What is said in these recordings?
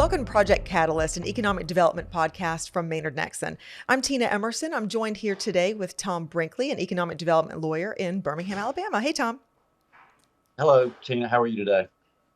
Welcome to Project Catalyst, an economic development podcast from Maynard Nexon. I'm Tina Emerson. I'm joined here today with Tom Brinkley, an economic development lawyer in Birmingham, Alabama. Hey, Tom. Hello, Tina. How are you today?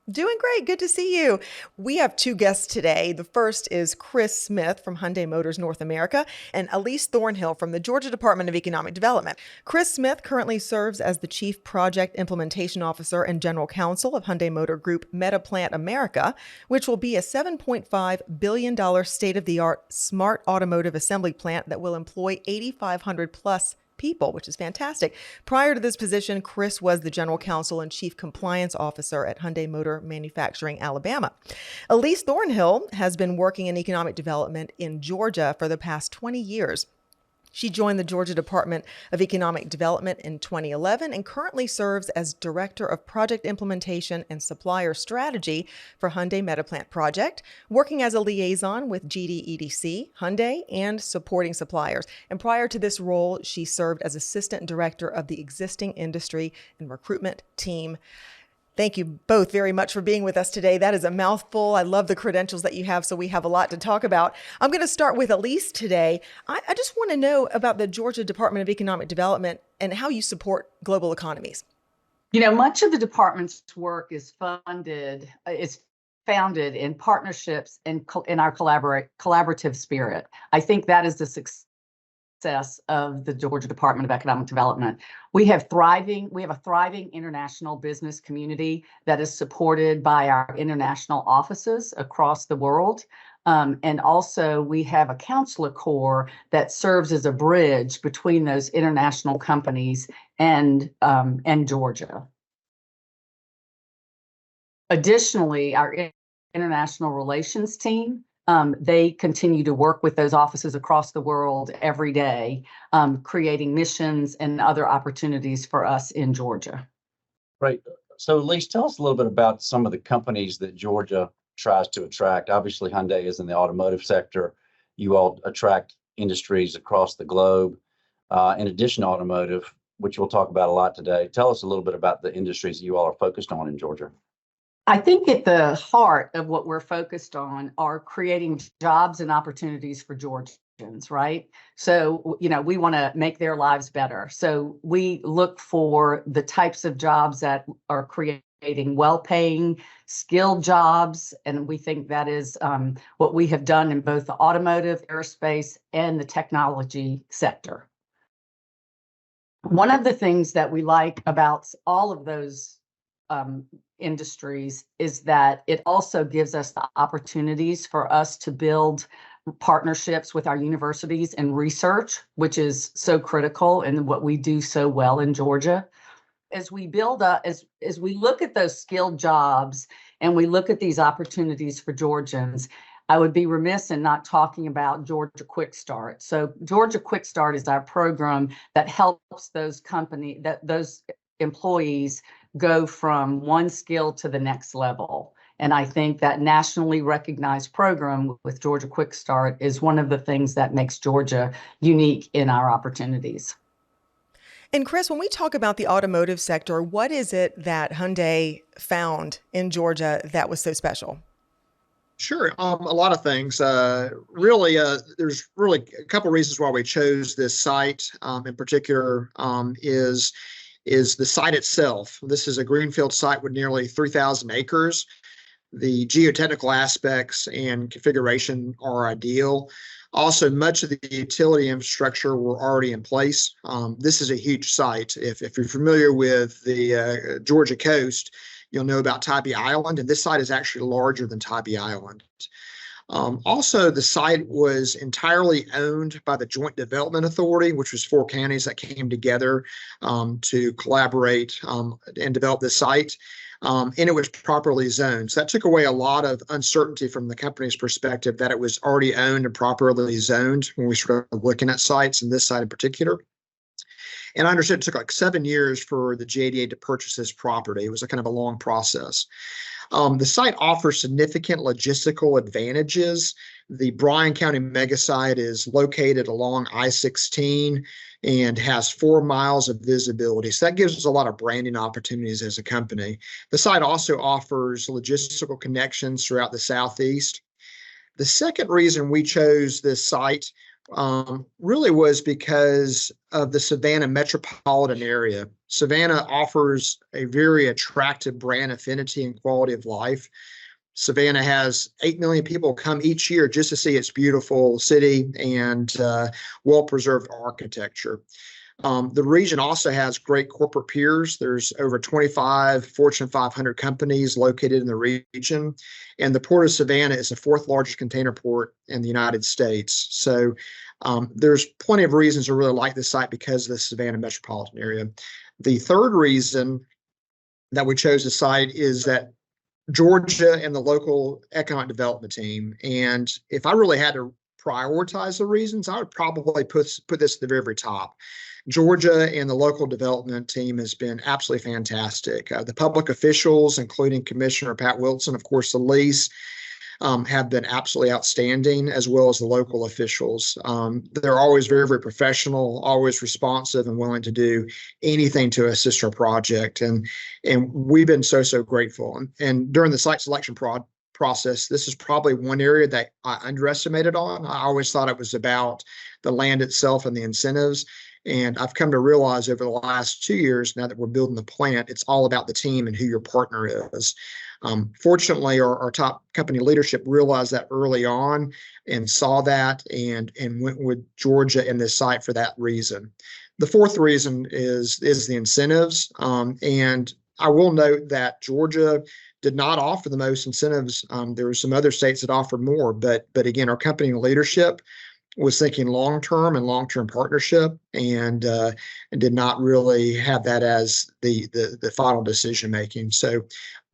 Doing great. Good to see you. We have two guests today. The first is Chris Smith from Hyundai Motors North America and Alyce Thornhill from the Georgia Department of Economic Development. Chris Smith currently serves as the Chief Project Implementation Officer and General Counsel of Hyundai Motor Group Metaplant America, which will be a $7.5 billion state-of-the-art smart automotive assembly plant that will employ 8,500 plus people, which is fantastic. Prior to this position, Chris was the General Counsel and Chief Compliance Officer at Hyundai Motor Manufacturing, Alabama. Alyce Thornhill has been working in economic development in Georgia for the past 20 years. She joined the Georgia Department of Economic Development in 2011 and currently serves as Director of Project Implementation and Supplier Strategy for Hyundai Metaplant Project, working as a liaison with GDEDC, Hyundai, and supporting suppliers. And prior to this role, she served as Assistant Director of the Existing Industry and Recruitment Team. Thank you both very much for being with us today. That is a mouthful. I love the credentials that you have, so we have a lot to talk about. I'm going to start with Alyce today. I just want to know about the Georgia Department of Economic Development and how you support global economies. You know, much of the department's work is founded in partnerships and in our collaborative spirit. I think that is the success of the Georgia Department of Economic Development. We have a thriving international business community that is supported by our international offices across the world. And also we have a counselor corps that serves as a bridge between those international companies and Georgia. Additionally, our international relations team, they continue to work with those offices across the world every day, creating missions and other opportunities for us in Georgia. Right. So, Alyce, tell us a little bit about some of the companies that Georgia tries to attract. Obviously, Hyundai is in the automotive sector. You all attract industries across the globe. In addition to automotive, which we'll talk about a lot today, tell us a little bit about the industries that you all are focused on in Georgia. I think at the heart of what we're focused on are creating jobs and opportunities for Georgians, right? So, you know, we want to make their lives better. So we look for the types of jobs that are creating well-paying, skilled jobs. And we think that is what we have done in both the automotive, aerospace, and the technology sector. One of the things that we like about all of those industries is that it also gives us the opportunities for us to build partnerships with our universities and research, which is so critical and what we do so well in Georgia. As we build up, as we look at those skilled jobs and we look at these opportunities for Georgians, I would be remiss in not talking about Georgia Quick Start. So Georgia Quick Start is our program that helps those employees go from one skill to the next level. And I think that nationally recognized program with Georgia Quick Start is one of the things that makes Georgia unique in our opportunities. And Chris, when we talk about the automotive sector, what is it that Hyundai found in Georgia that was so special? Sure. A lot of things. There's really a couple of reasons why we chose this site in particular is the site itself. This is a greenfield site with nearly 3,000 acres. The geotechnical aspects and configuration are ideal. Also, much of the utility infrastructure were already in place. This is a huge site. If you're familiar with the Georgia coast, you'll know about Tybee Island, and this site is actually larger than Tybee Island. Also, the site was entirely owned by the Joint Development Authority, which was 4 counties that came together to collaborate and develop the site. And it was properly zoned. So that took away a lot of uncertainty from the company's perspective that it was already owned and properly zoned when we started looking at sites, and this site in particular. And I understood it took like 7 years for the JDA to purchase this property. It was a kind of a long process. The site offers significant logistical advantages. The Bryan County mega site is located along I-16 and has 4 miles of visibility. So that gives us a lot of branding opportunities as a company. The site also offers logistical connections throughout the Southeast. The second reason we chose this site really was because of the Savannah metropolitan area. Savannah offers a very attractive brand affinity and quality of life. Savannah has 8 million people come each year just to see its beautiful city and well-preserved architecture. The region also has great corporate peers. There's over 25 Fortune 500 companies located in the region. And the Port of Savannah is the fourth largest container port in the United States. So there's plenty of reasons to really like this site because of the Savannah metropolitan area. The third reason that we chose the site is that Georgia and the local economic development team. And if I really had to prioritize the reasons, I would probably put this at the very, very top. Georgia and the local development team has been absolutely fantastic. The public officials, including Commissioner Pat Wilson, of course, Alyce, have been absolutely outstanding, as well as the local officials. They're always very, very professional, always responsive, and willing to do anything to assist our project. And we've been so grateful. And during the site selection process, this is probably one area that I underestimated on. I always thought it was about the land itself and the incentives. And I've come to realize over the last 2 years, now that we're building the plant, it's all about the team and who your partner is. Fortunately, our top company leadership realized that early on and saw that and went with Georgia and this site for that reason. The fourth reason is the incentives. And I will note that Georgia did not offer the most incentives. There were some other states that offered more, but again, our company leadership was thinking long-term and long-term partnership, and did not really have that as the final decision making. So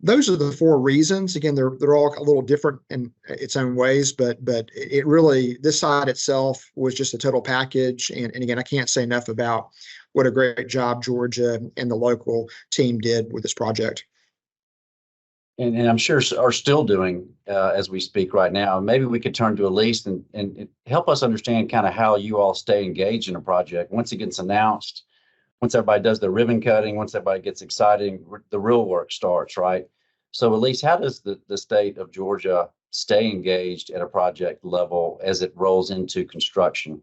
those are the four reasons. Again, they're all a little different in its own ways, but it really, this side itself was just a total package. And again, I can't say enough about what a great job Georgia and the local team did with this project. And I'm sure are still doing as we speak right now. Maybe we could turn to Alyce and help us understand kind of how you all stay engaged in a project. Once it gets announced, once everybody does the ribbon cutting, once everybody gets excited, the real work starts, right? So Alyce, how does the state of Georgia stay engaged at a project level as it rolls into construction?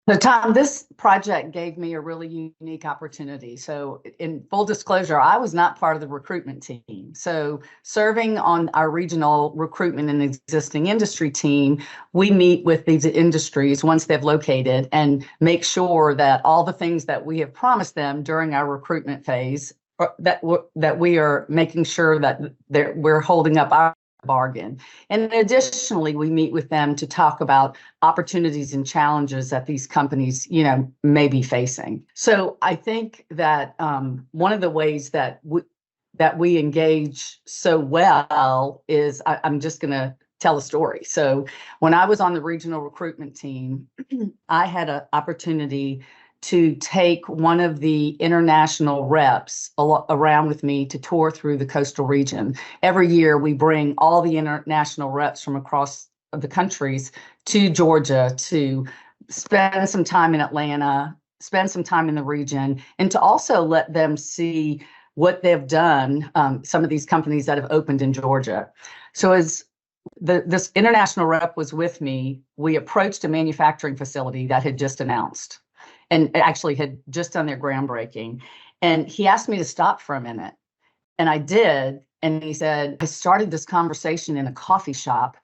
So Tom, this project gave me a really unique opportunity. So in full disclosure, I was not part of the recruitment team. So serving on our regional recruitment and existing industry team, we meet with these industries once they've located and make sure that all the things that we have promised them during our recruitment phase, that we are making sure that we're holding up our bargain. And additionally, we meet with them to talk about opportunities and challenges that these companies, may be facing. So I think that one of the ways that we engage so well is I'm just going to tell a story. So when I was on the regional recruitment team, I had an opportunity to take one of the international reps around with me to tour through the coastal region. Every year, we bring all the international reps from across the countries to Georgia to spend some time in Atlanta, spend some time in the region, and to also let them see what they've done, some of these companies that have opened in Georgia. So as this international rep was with me, we approached a manufacturing facility that had just announced and actually had just done their groundbreaking. And he asked me to stop for a minute. And I did. And he said, I started this conversation in a coffee shop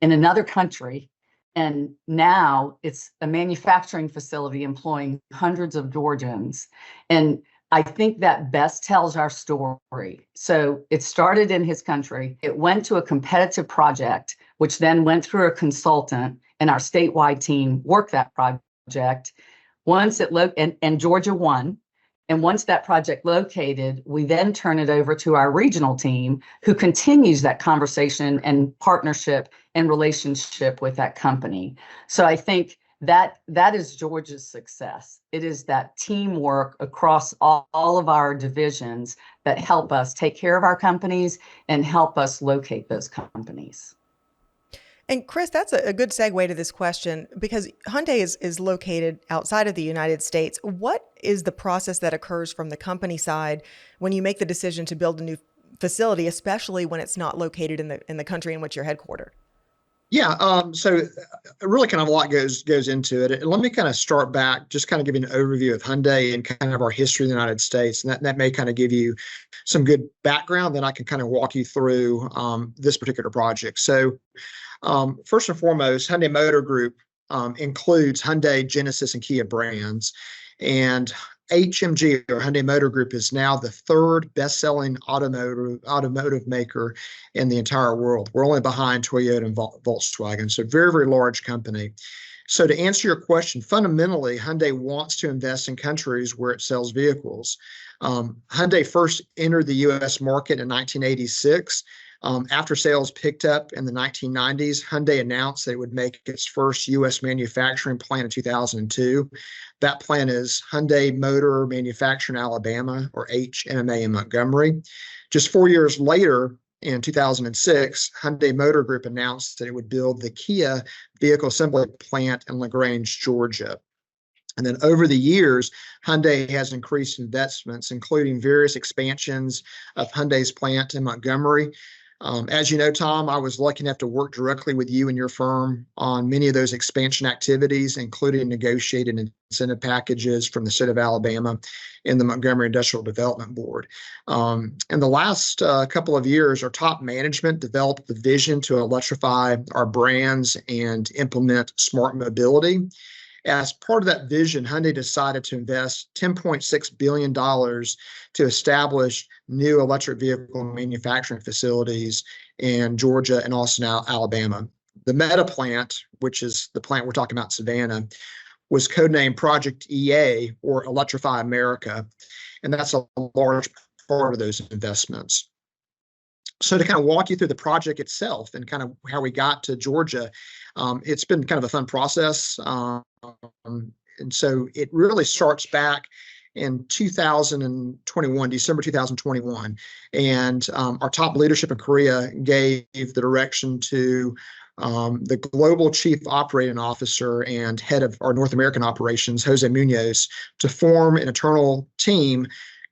in another country. And now it's a manufacturing facility employing hundreds of Georgians. And I think that best tells our story. So it started in his country. It went to a competitive project, which then went through a consultant, and our statewide team worked that project. Once it and Georgia won. And once that project located, we then turn it over to our regional team, who continues that conversation and partnership and relationship with that company. So I think that is Georgia's success. It is that teamwork across all of our divisions that help us take care of our companies and help us locate those companies. And Chris, that's a good segue to this question, because Hyundai is located outside of the United States. What is the process that occurs from the company side when you make the decision to build a new facility, especially when it's not located in the country in which you're headquartered? Yeah, so really kind of a lot goes into it. And let me kind of start back, just kind of give you an overview of Hyundai and kind of our history in the United States. And that may kind of give you some good background. Then I can kind of walk you through this particular project. So first and foremost, Hyundai Motor Group includes Hyundai, Genesis, and Kia brands. And HMG, or Hyundai Motor Group, is now the third best-selling automotive maker in the entire world. We're only behind Toyota and Volkswagen, so very, very large company. So to answer your question, fundamentally, Hyundai wants to invest in countries where it sells vehicles. Hyundai first entered the U.S. market in 1986. After sales picked up in the 1990s, Hyundai announced that it would make its first U.S. manufacturing plant in 2002. That plant is Hyundai Motor Manufacturing Alabama, or HMGA in Montgomery. Just 4 years later, in 2006, Hyundai Motor Group announced that it would build the Kia vehicle assembly plant in LaGrange, Georgia. And then over the years, Hyundai has increased investments, including various expansions of Hyundai's plant in Montgomery. As you know, Tom, I was lucky enough to work directly with you and your firm on many of those expansion activities, including negotiated incentive packages from the state of Alabama and the Montgomery Industrial Development Board. In the last couple of years, our top management developed the vision to electrify our brands and implement smart mobility. As part of that vision, Hyundai decided to invest $10.6 billion to establish new electric vehicle manufacturing facilities in Georgia and Austin, Alabama. The Metaplant, which is the plant we're talking about, Savannah, was codenamed Project EA, or Electrify America, and that's a large part of those investments. So to kind of walk you through the project itself and kind of how we got to Georgia, it's been kind of a fun process. And so it really starts back in 2021, December 2021. And our top leadership in Korea gave the direction to the global chief operating officer and head of our North American operations, Jose Munoz, to form an internal team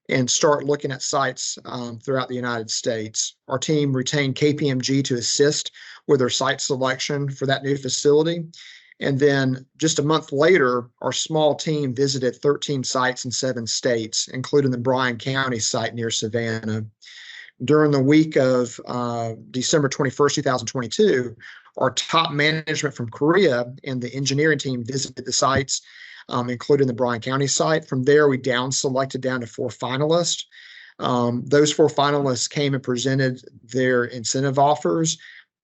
and start looking at sites throughout the United States. Our team retained KPMG to assist with their site selection for that new facility. And then just a month later, our small team visited 13 sites in 7 states, including the Bryan County site near Savannah. During the week of December 21st, 2022, our top management from Korea and the engineering team visited the sites, including the Bryan County site. From there, we selected down to 4 finalists. Those 4 finalists came and presented their incentive offers.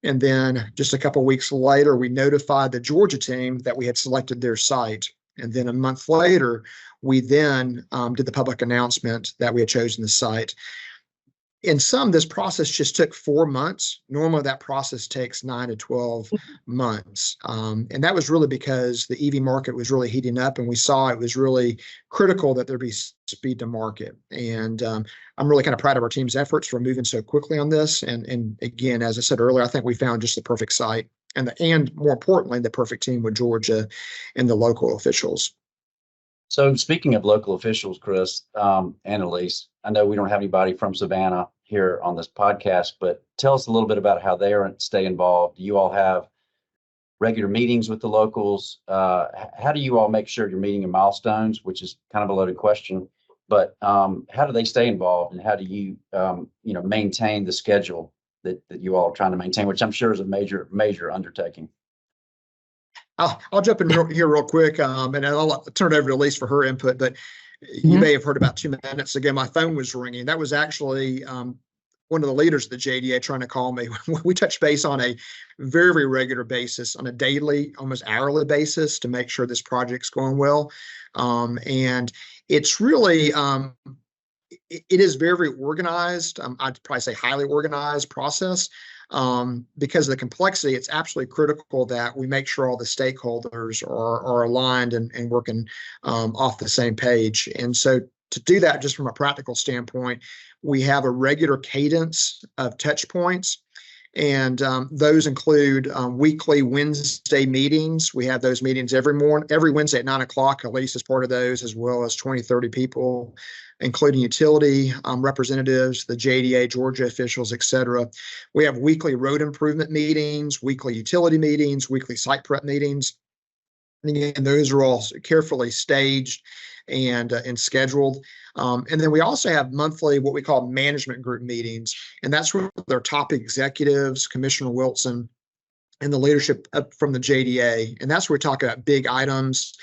And then just a couple of weeks later, we notified the Georgia team that we had selected their site. And then a month later, we then did the public announcement that we had chosen the site. In sum, this process just took 4 months. Normally, that process takes 9 to 12 months. And that was really because the EV market was really heating up, and we saw it was really critical that there be speed to market. And I'm really kind of proud of our team's efforts for moving so quickly on this. And again, as I said earlier, I think we found just the perfect site and more importantly, the perfect team with Georgia and the local officials. So speaking of local officials, Chris and Alyce, I know we don't have anybody from Savannah here on this podcast, but tell us a little bit about how they stay involved. Do you all have regular meetings with the locals? How do you all make sure you're meeting your milestones, which is kind of a loaded question, but how do they stay involved, and how do you, maintain the schedule that you all are trying to maintain, which I'm sure is a major undertaking? I'll jump in here real quick, and I'll turn it over to Alyce for her input. But you may have heard about 2 minutes ago, my phone was ringing. That was actually one of the leaders of the JDA trying to call me. We touch base on a very, very regular basis, on a daily, almost hourly basis, to make sure this project's going well. And it's really, it is very, very organized. I'd probably say highly organized process. Because of the complexity, it's absolutely critical that we make sure all the stakeholders are aligned and working off the same page. And so to do that, just from a practical standpoint, we have a regular cadence of touch points. And those include weekly Wednesday meetings. We have those meetings every Wednesday at 9 o'clock. Alyce is part of those, as well as 20, 30 people, including utility representatives, the JDA, Georgia officials, et cetera. We have weekly road improvement meetings, weekly utility meetings, weekly site prep meetings. And again, those are all carefully staged and scheduled. And then we also have monthly, what we call management group meetings. And that's where their top executives, Commissioner Wilson, and the leadership up from the JDA. And that's where we talk about big items.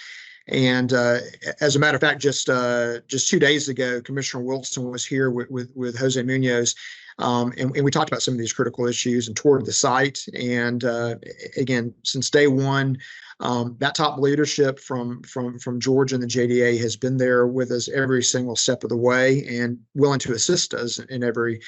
And as a matter of fact, just 2 days ago, Commissioner Wilson was here with Jose Munoz, and we talked about some of these critical issues and toured the site. And again, since day one, that top leadership from Georgia and the JDA has been there with us every single step of the way and willing to assist us in every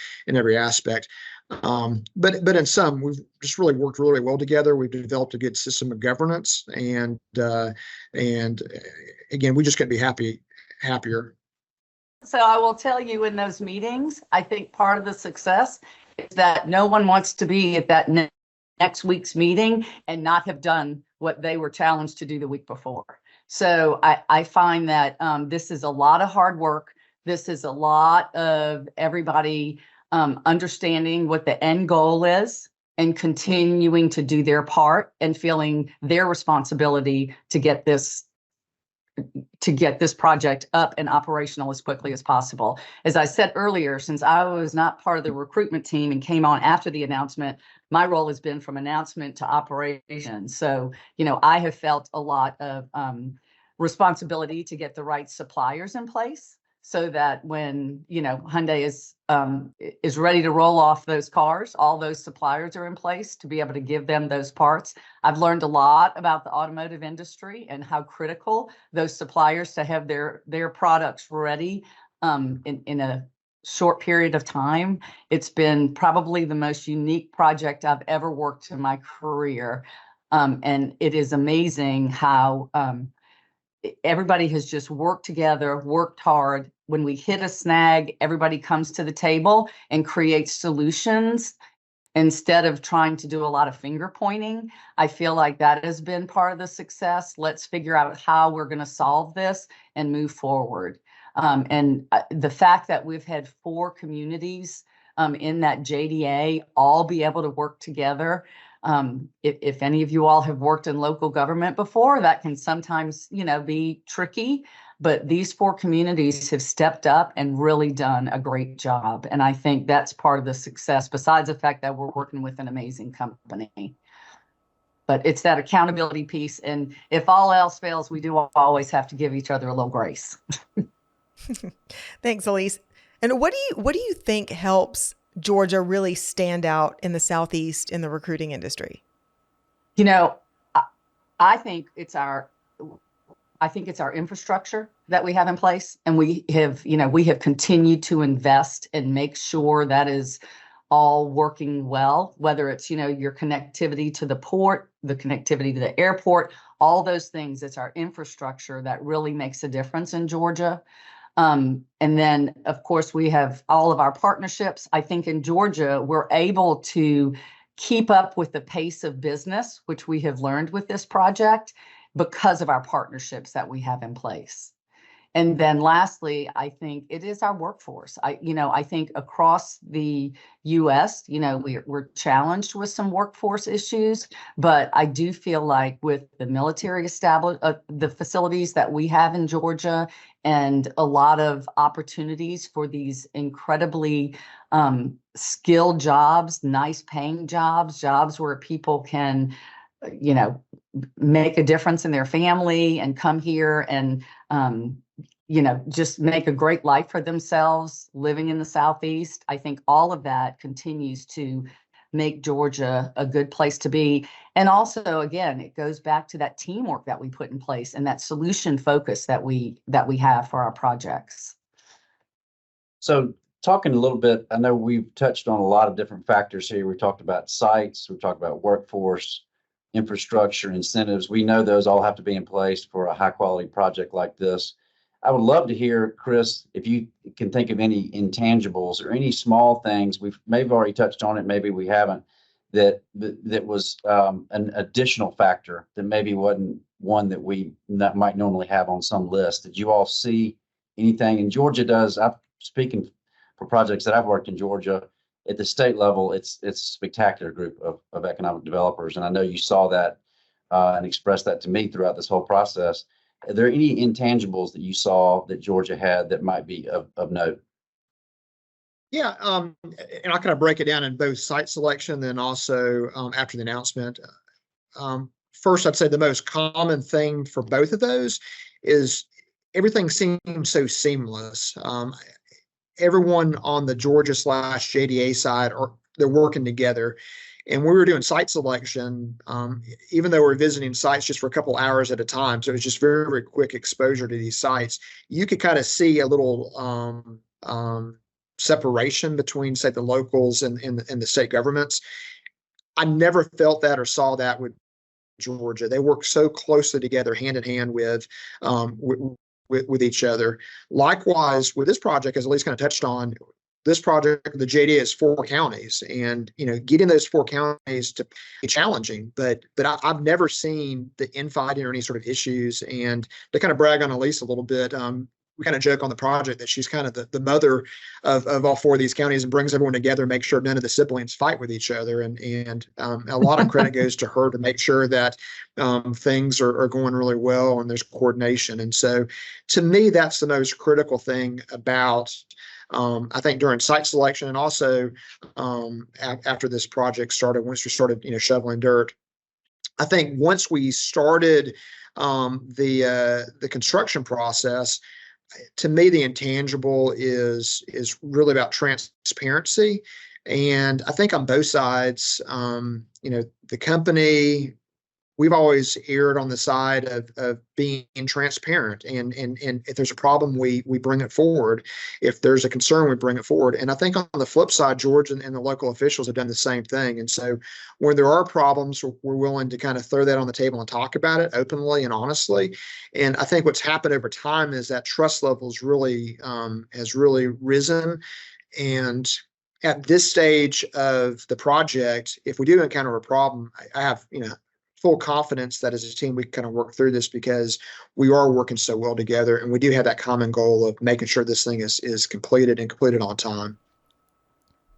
aspect. But in sum, we've just really worked really well together. We've developed a good system of governance, and again, we just couldn't be happier. So I will tell you, in those meetings, I think part of the success is that no one wants to be at that next week's meeting and not have done what they were challenged to do the week before. So I find that this is a lot of hard work. This is a lot of everybody understanding what the end goal is and continuing to do their part and feeling their responsibility to get this project up and operational as quickly as possible. As I said earlier, since I was not part of the recruitment team and came on after the announcement, my role has been from announcement to operation. So, I have felt a lot of responsibility to get the right suppliers in place, so that when, Hyundai is ready to roll off those cars, all those suppliers are in place to be able to give them those parts. I've learned a lot about the automotive industry and how critical those suppliers to have their products ready in a short period of time. It's been probably the most unique project I've ever worked in my career. And it is amazing how everybody has just worked together, worked hard. When we hit a snag, everybody comes to the table and creates solutions instead of trying to do a lot of finger pointing. I feel like that has been part of the success. Let's figure out how we're going to solve this and move forward. And the fact that we've had 4 communities in that JDA all be able to work together. If any of you all have worked in local government before, that can sometimes, be tricky. But these 4 communities have stepped up and really done a great job. And I think that's part of the success, besides the fact that we're working with an amazing company. But it's that accountability piece. And if all else fails, we do always have to give each other a little grace. Thanks, Alyce. And what do you think helps Georgia really stand out in the Southeast in the recruiting industry? I think it's our infrastructure that we have in place, and we have continued to invest and make sure that is all working well, whether it's, your connectivity to the port, the connectivity to the airport, all those things. It's our infrastructure that really makes a difference in Georgia. And then, of course, we have all of our partnerships. I think in Georgia, we're able to keep up with the pace of business, which we have learned with this project because of our partnerships that we have in place. And then lastly, I think it is our workforce. I think across the U.S., we're challenged with some workforce issues, but I do feel like with the military the facilities that we have in Georgia, and a lot of opportunities for these incredibly skilled jobs, nice paying jobs where people can, make a difference in their family and come here and, just make a great life for themselves living in the Southeast. I think all of that continues to make Georgia a good place to be. And also, again, it goes back to that teamwork that we put in place and that solution focus that we have for our projects. So talking a little bit, I know we've touched on a lot of different factors here. We talked about sites, we talked about workforce, infrastructure, incentives. We know those all have to be in place for a high quality project like this. I would love to hear, Chris, if you can think of any intangibles or any small things. We've maybe already touched on it, maybe we haven't, that was an additional factor that maybe wasn't one that we might normally have on some list? Did you all see anything? And Georgia does. I'm speaking for projects that I've worked in Georgia at the state level. It's a spectacular group of economic developers, and I know you saw that and expressed that to me throughout this whole process. Are there any intangibles that you saw that Georgia had that might be of note? Yeah, and I kind of break it down in both site selection and also after the announcement. First, I'd say the most common thing for both of those is everything seems so seamless. Everyone on the Georgia/JDA side they're working together. And we were doing site selection, even though we're visiting sites just for a couple hours at a time. So it was just very, very quick exposure to these sites. You could kind of see a little separation between, say, the locals and the state governments. I never felt that or saw that with Georgia. They work so closely together, hand in hand with each other. Likewise, with this project, as Alyce kind of touched on, this project, the JDA is 4 counties, and getting those 4 counties to be challenging. But I've never seen the infighting or any sort of issues. And to kind of brag on Alyce a little bit, we kind of joke on the project that she's kind of the mother of all 4 of these counties and brings everyone together, make sure none of the siblings fight with each other. And a lot of credit goes to her to make sure that things are going really well and there's coordination. And so to me, that's the most critical thing about, I think, during site selection and also after this project started, once we started, shoveling dirt. I think once we started the construction process, to me, the intangible is really about transparency. And I think on both sides, the company, we've always erred on the side of being transparent. And if there's a problem, we bring it forward. If there's a concern, we bring it forward. And I think on the flip side, George and the local officials have done the same thing. And so when there are problems, we're willing to kind of throw that on the table and talk about it openly and honestly. And I think what's happened over time is that trust levels really has really risen. And at this stage of the project, if we do encounter a problem, I have, full confidence that as a team, we kind of work through this because we are working so well together. And we do have that common goal of making sure this thing is completed and completed on time.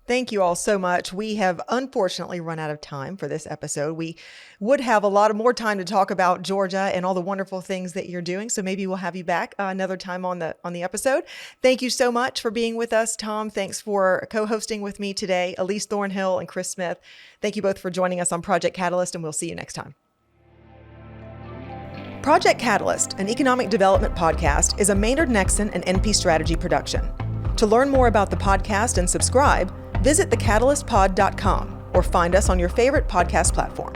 Thank you all so much. We have unfortunately run out of time for this episode. We would have a lot more time to talk about Georgia and all the wonderful things that you're doing. So maybe we'll have you back another time on the episode. Thank you so much for being with us, Tom. Thanks for co-hosting with me today, Alyce Thornhill and Chris Smith. Thank you both for joining us on Project Catalyst, and we'll see you next time. Project Catalyst, an economic development podcast, is a Maynard Nexon and NP Strategy production. To learn more about the podcast and subscribe, visit thecatalystpod.com or find us on your favorite podcast platform.